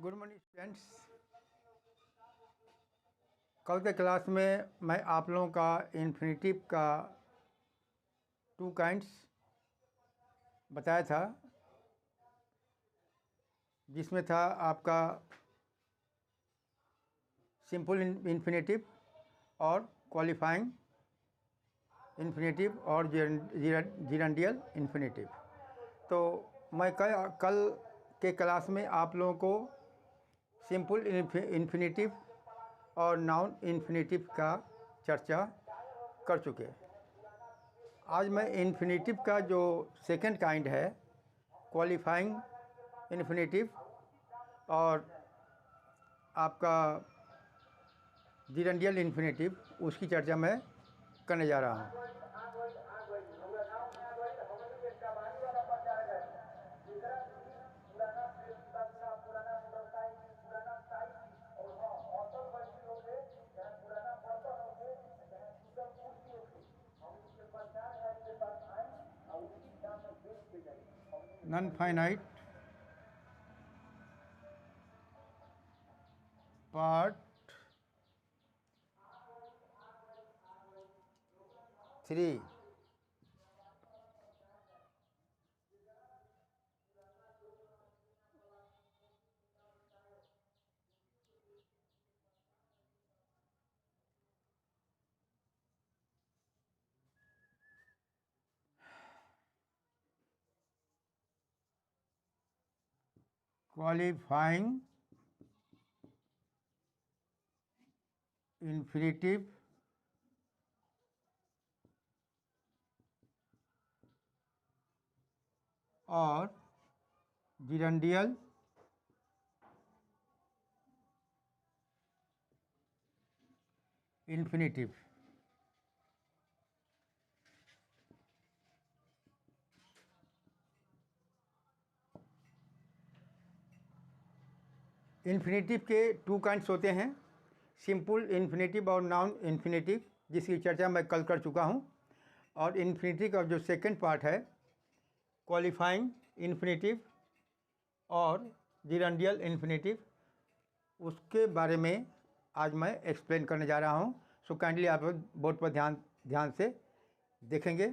Good morning students. कल के class में मैं आप लोगों का इन्फिनेटिव का टू काइंड्स बताया था, जिसमें था आपका सिंपल इन्फिनेटिव और क्वालिफाइंग इन्फिनेटिव और जिरेंडियल इन्फिनेटिव। तो मैं कल के क्लास में आप लोगों को सिंपल इन्फिनेटिव और नाउन इन्फिनेटिव का चर्चा कर चुके। आज मैं इन्फिनेटिव का जो सेकंड काइंड है, क्वालिफाइंग इन्फिनेटिव और आपका जिरेंडियल इन्फिनेटिव, उसकी चर्चा मैं करने जा रहा हूँ। Non finite part 3। Qualifying infinitive और जिरेंडियल इन्फिनेटिव। इन्फिनेटिव के टू काइंड्स होते हैं, सिंपल इन्फिनेटिव और नाउन इन्फिनेटिव, जिसकी चर्चा मैं कल कर चुका हूँ। और इन्फिनेटिव का जो सेकंड पार्ट है, क्वालिफाइंग इन्फिनेटिव और जिरेंडियल इन्फिनेटिव, उसके बारे में आज मैं एक्सप्लेन करने जा रहा हूँ। सो काइंडली आप बोर्ड पर ध्यान से देखेंगे।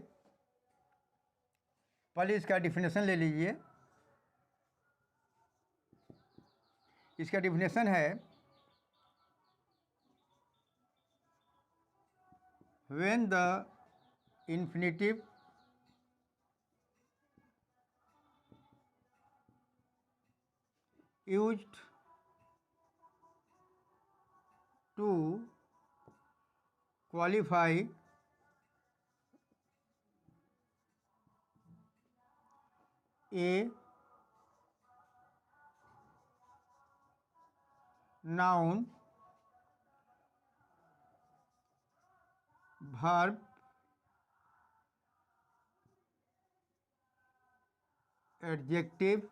पहले इसका डिफिनेशन ले लीजिए। इसका डिफिनेशन है, when the infinitive used to qualify a noun, verb, adjective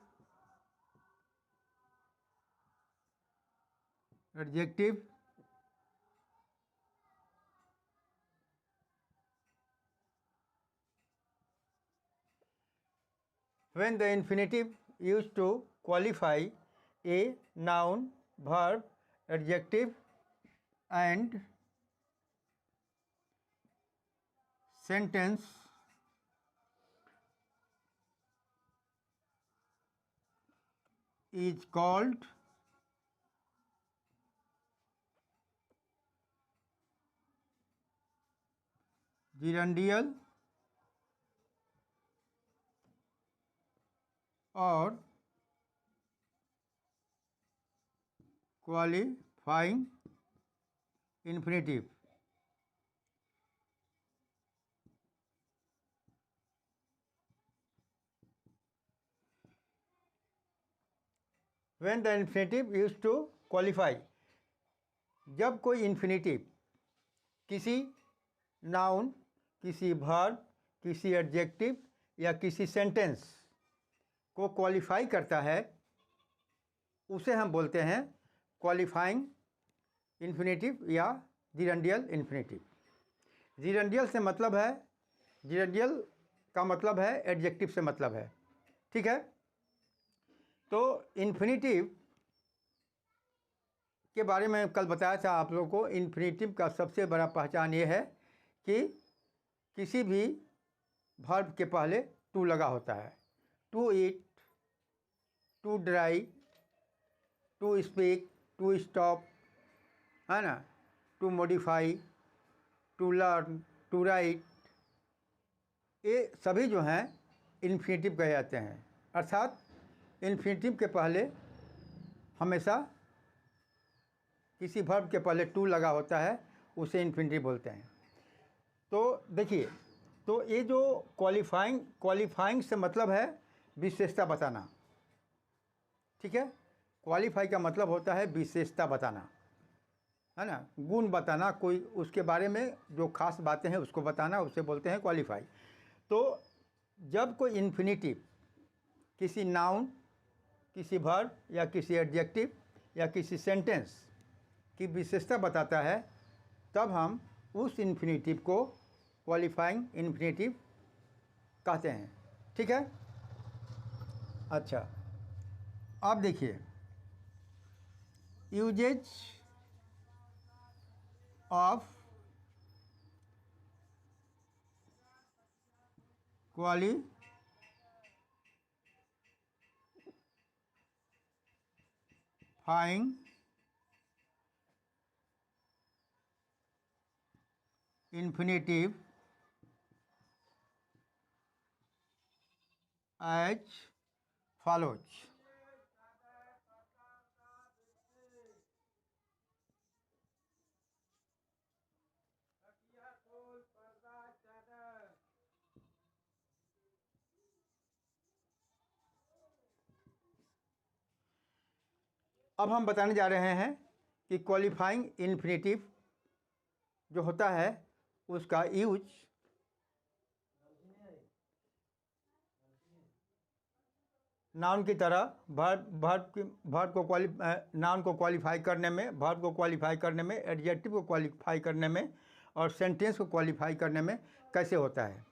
when the infinitive used to qualify a noun, verb, adjective and sentence is called gerundial और qualifying infinitive. When the infinitive used to qualify, जब कोई infinitive किसी noun, किसी verb, किसी adjective या किसी sentence को qualify करता है, उसे हम बोलते हैं क्वालिफाइंग इन्फिनेटिव या जिरेंडियल इन्फिनेटिव। जिरेंडियल से मतलब है, जिरेंडियल का मतलब है एडजेक्टिव से मतलब है, ठीक है। तो इन्फिनेटिव के बारे में कल बताया था आप लोगों को। इन्फिनेटिव का सबसे बड़ा पहचान ये है कि किसी भी वर्ब के पहले टू लगा होता है। To eat, to dry, to speak, to stop, है ना, to modify, to learn, to write, ये सभी जो हैं इन्फिनेटिव कहे जाते हैं। अर्थात इन्फिनेटिव के पहले हमेशा किसी वर्ब के पहले टू लगा होता है, उसे इन्फिनेटिव बोलते हैं। तो देखिए, तो ये जो क्वालिफाइंग से मतलब है विशेषता बताना, ठीक है। क्वालिफाई का मतलब होता है विशेषता बताना, है ना, गुण बताना, कोई उसके बारे में जो खास बातें हैं उसको बताना, उसे बोलते हैं क्वालिफाई। तो जब कोई इन्फिनेटिव किसी नाउन, किसी वर्ब या किसी एडजेक्टिव या किसी सेंटेंस की विशेषता बताता है, तब हम उस इन्फिनेटिव को क्वालिफाइंग इन्फिनेटिव कहते हैं, ठीक है। अच्छा, अब देखिए, usages of qualifying infinitive as follows. अब हम बताने जा रहे हैं कि क्वालिफाइंग इन्फिनेटिव जो होता है उसका यूज नाउन की तरह नाउन को क्वालिफाई करने में, वर्ब को क्वालिफाई करने में, एडजेक्टिव को क्वालिफाई करने में और सेंटेंस को क्वालिफाई करने में कैसे होता है।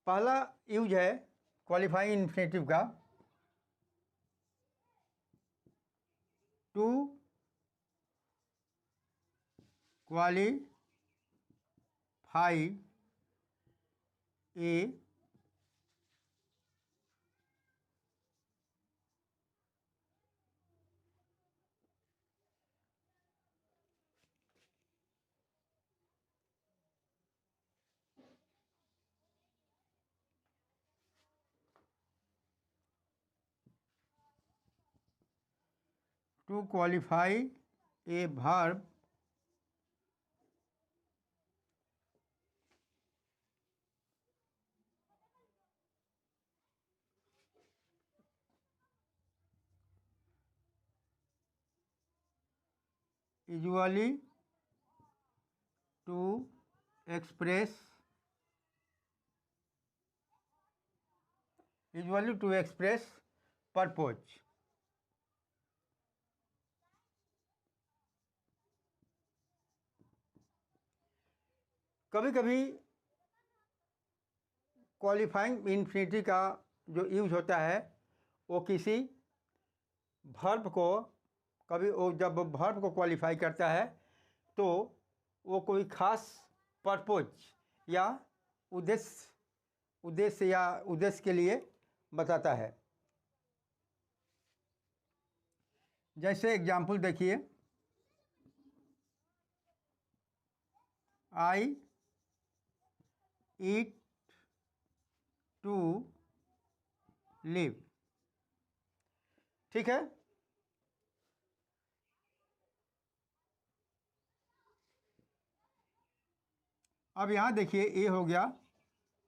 पहला यूज है क्वालिफाइंग इन्फिनेटिव का, to qualify a to qualify a verb usually to express purpose। कभी कभी क्वालिफाइंग इन्फिनिटी का जो यूज होता है वो किसी वर्ब को, कभी वो जब वर्ब को क्वालिफाई करता है तो वो कोई खास पर्पज या उद्देश्य के लिए बताता है। जैसे एग्जाम्पल देखिए, आई ईट टू लिव, ठीक है। अब यहाँ देखिए ये हो गया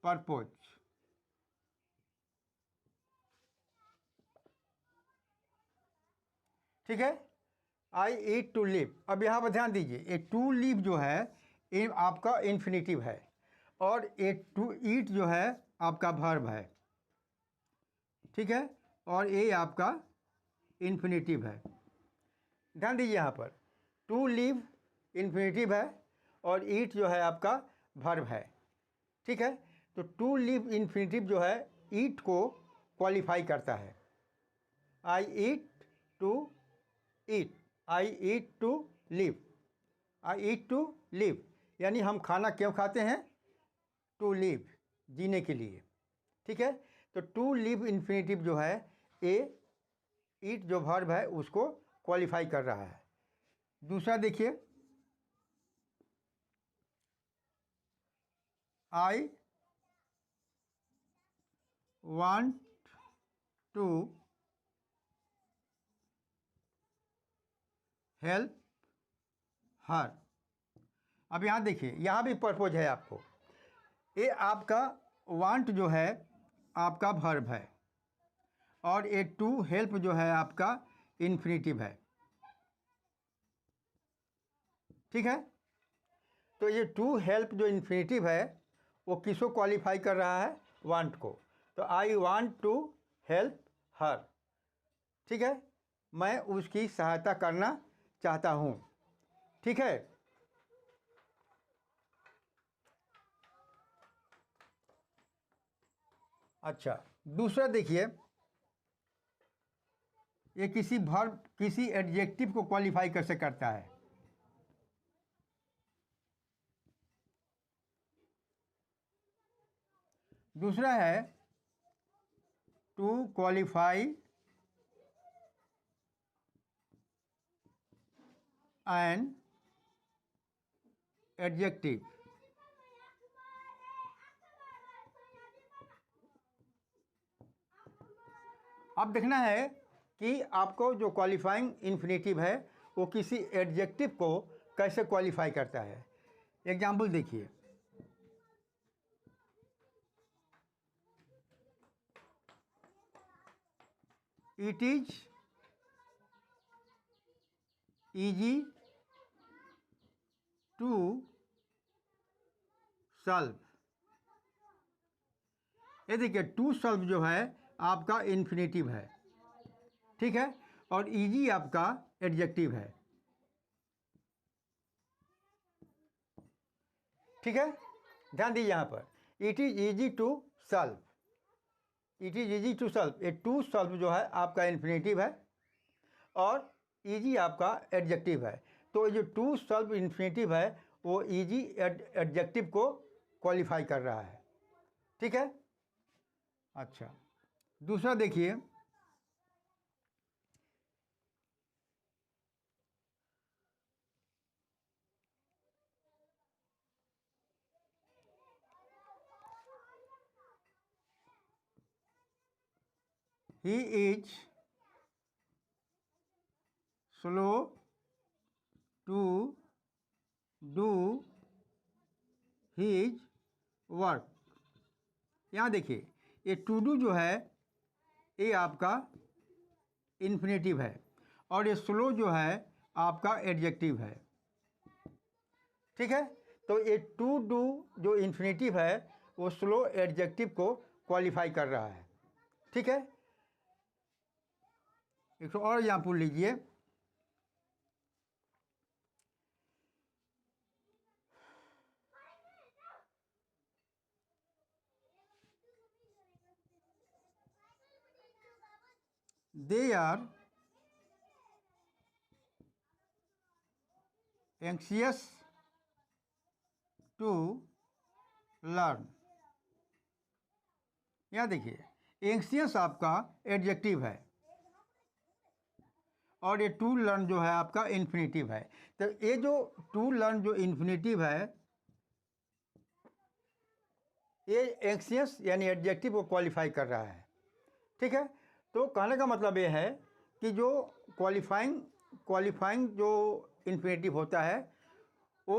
परपोज। ठीक है, आई ईट टू लिव। अब यहाँ पर ध्यान दीजिए, ये टू लिव जो है ये आपका इन्फिनेटिव है और ये टू ईट जो है आपका वर्ब है। ठीक है, और ये आपका इन्फिनेटिव है। ध्यान दीजिए यहाँ पर टू लिव इन्फिनेटिव है और ईट जो है आपका वर्ब है। ठीक है, तो टू लिव इन्फिनेटिव जो है ईट को क्वालिफाई करता है। I eat to eat, I eat to live, I eat to live, यानी हम खाना क्यों खाते हैं? टू लिव, जीने के लिए। ठीक है, तो टू लिव इन्फिनेटिव जो है ए ईट जो वर्ब है उसको क्वालिफाई कर रहा है। दूसरा देखिए, I want to help her. अब यहाँ देखिए, यहाँ भी पर्पज है आपको। ये आपका वांट जो है आपका वर्ब है और ये टू हेल्प जो है आपका इन्फिनेटिव है। ठीक है, तो ये टू हेल्प जो इन्फिनेटिव है वो किसको क्वालिफाई कर रहा है? वांट को। तो I want to help her. ठीक है, मैं उसकी सहायता करना चाहता हूँ। ठीक है, अच्छा दूसरा देखिए, ये किसी वर्ब किसी एडजेक्टिव को क्वालिफाई कैसे करता है? दूसरा है टू क्वालिफाई एन एडजेक्टिव। अब देखना है कि आपको जो क्वालिफाइंग इन्फिनेटिव है वो किसी एडजेक्टिव को कैसे क्वालिफाई करता है। एग्जाम्पल देखिए, it is easy to solve. ये देखिए, टू सॉल्व जो है आपका इन्फिनेटिव है। ठीक है, और ईजी आपका एडजेक्टिव है। ठीक है, ध्यान दीजिए यहाँ पर it is easy to solve, it is easy to solve. ये टू सॉल्व जो है आपका इन्फिनेटिव है और ईजी आपका एडजेक्टिव है। तो ये जो टू सॉल्व इन्फिनेटिव है वो ईजी एडजेक्टिव को क्वालिफाई कर रहा है। ठीक है, अच्छा दूसरा देखिए, he is slow to do his work. यहाँ देखिए, ये टू डू जो है ये आपका इन्फिनेटिव है और ये स्लो जो है आपका एडजेक्टिव है। ठीक है, तो ये टू डू जो इन्फिनेटिव है वो स्लो एडजेक्टिव को क्वालिफाई कर रहा है। ठीक है, एक और एग्जाम्पल लीजिए, they are anxious to learn। यहाँ देखिए, एंक्सियस आपका एडजेक्टिव है और ये टू लर्न जो है आपका इन्फिनेटिव है। तो ये जो टू लर्न जो इन्फिनेटिव है ये एंक्सियस यानी एडजेक्टिव को क्वालिफाई कर रहा है। ठीक है, तो कहने का मतलब ये है कि जो क्वालिफाइंग जो इन्फिनेटिव होता है वो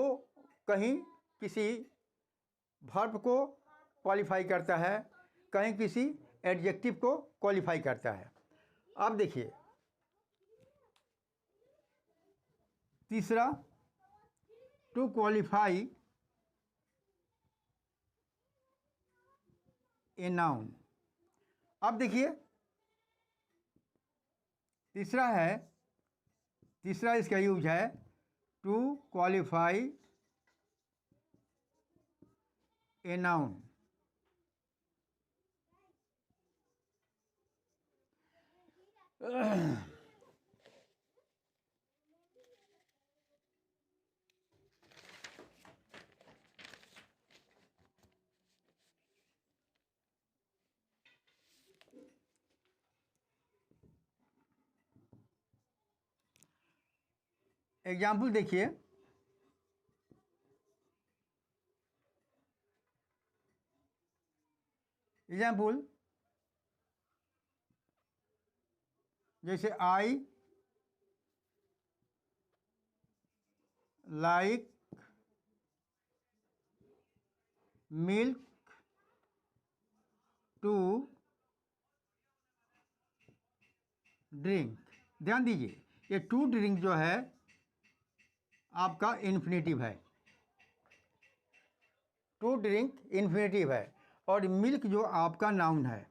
कहीं किसी वर्ब को क्वालिफाई करता है, कहीं किसी एडजेक्टिव को क्वालिफाई करता है। अब देखिए तीसरा, टू क्वालिफाई ए नाउन। अब देखिए तीसरा इसका यूज है to qualify a noun. Example देखिए, एग्जाम्पल जैसे I like milk to drink. ध्यान दीजिए, ये टू ड्रिंक जो है आपका इन्फिनेटिव है, टू ड्रिंक इन्फिनेटिव है, और मिल्क जो आपका नाउन है।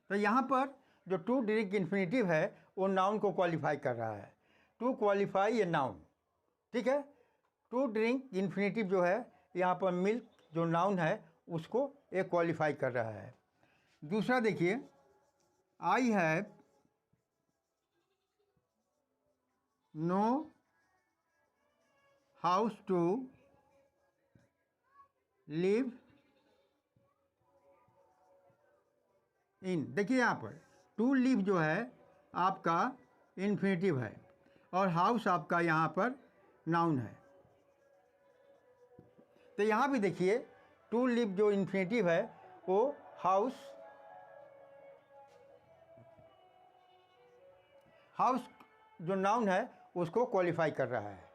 तो यहाँ पर जो टू ड्रिंक इन्फिनेटिव है वो नाउन को क्वालिफाई कर रहा है, टू क्वालिफाई ए नाउन। ठीक है, टू ड्रिंक इन्फिनेटिव जो है यहाँ पर मिल्क जो नाउन है उसको एक क्वालिफाई कर रहा है। दूसरा देखिए, I have no house to live in. देखिए यहाँ पर टू लिव जो है आपका इन्फिनेटिव है और हाउस आपका यहाँ पर नाउन है। तो यहाँ भी देखिए टू लिव जो इन्फिनेटिव है वो हाउस जो नाउन है उसको क्वालिफाई कर रहा है।